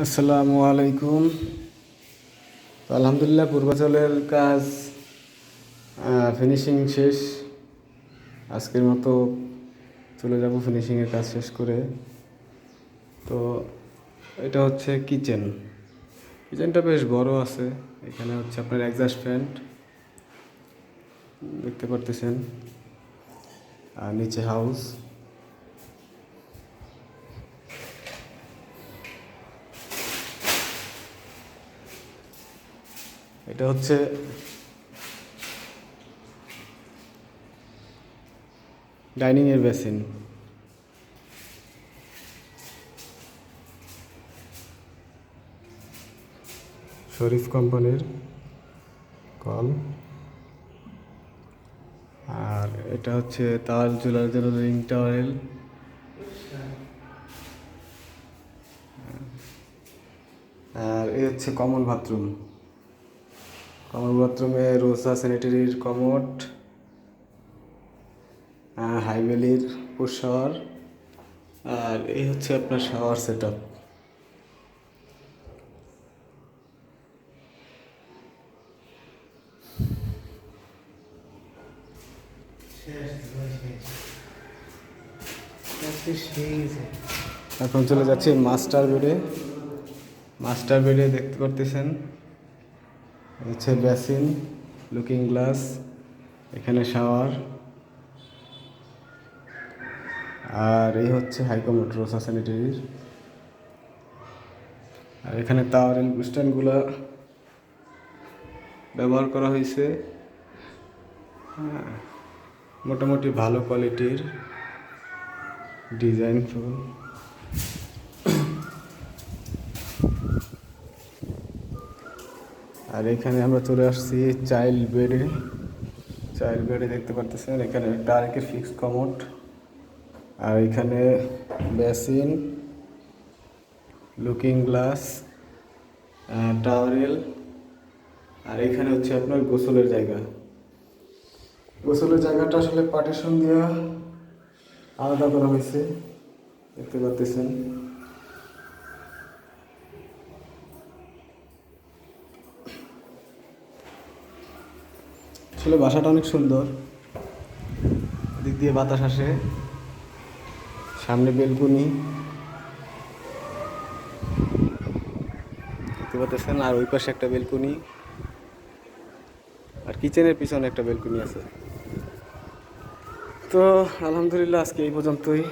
আসসালামু আলাইকুম। তো আলহামদুলিল্লাহ পূর্বাচলের কাজ ফিনিশিং শেষ। আজকের মতো চলে যাব ফিনিশিংয়ের কাজ শেষ করে। তো এটা হচ্ছে কিচেনটা বেশ বড় আছে। এখানে হচ্ছে আপনার এক্সস্ট ফ্যান দেখতে পারতেছেন, আর নিচে হাউস। এটা হচ্ছে ডাইনিংয়ের বেসিন। শরীফ কোম্পানির কল। আর এটা হচ্ছে তাওয়াল ঝোলার জন্য রিং টাওয়েল। আর এই হচ্ছে কমন বাথরুমে রোসা স্যানিটারির কমোড, হাইভ্যালির পুশ শাওয়ার। আর এই হচ্ছে আপনার শাওয়ার সেট আপ। এখন চলে যাচ্ছি মাস্টার বেডে দেখতে পারতেছেন হচ্ছে বেসিন, লুকিং গ্লাস, এখানে শাওয়ার। আর এই হচ্ছে হাইকমোড রোসা স্যানিটারির। আর এখানে তাওয়ারেল স্ট্যান্ডগুলো ব্যবহার করা হয়েছে, মোটামুটি ভালো কোয়ালিটির ডিজাইন ফুল। আর এখানে আমরা চলে আসছি চাইল্ড বেডে দেখতে পারতেছেন এখানে একটা আরেকের ফিক্সড কমোড। আর এখানে বেসিন, লুকিং গ্লাস, টাওয়ারেল। আর এখানে হচ্ছে আপনার গোসলের জায়গাটা আসলে পার্টিশন দিয়ে আলাদা করা হয়েছে, দেখতে পাচ্ছেন। আসলে বাসাটা অনেক সুন্দর, দিক দিয়ে বাতাস আসে, সামনে বেলকুনি দেখতে পাচ্ছেন, আর ওই পাশে একটা বেলকুনি, আর কিচেনের পিছনে একটা বেলকুনি আছে। তো আলহামদুলিল্লাহ আজকে এই পর্যন্তই।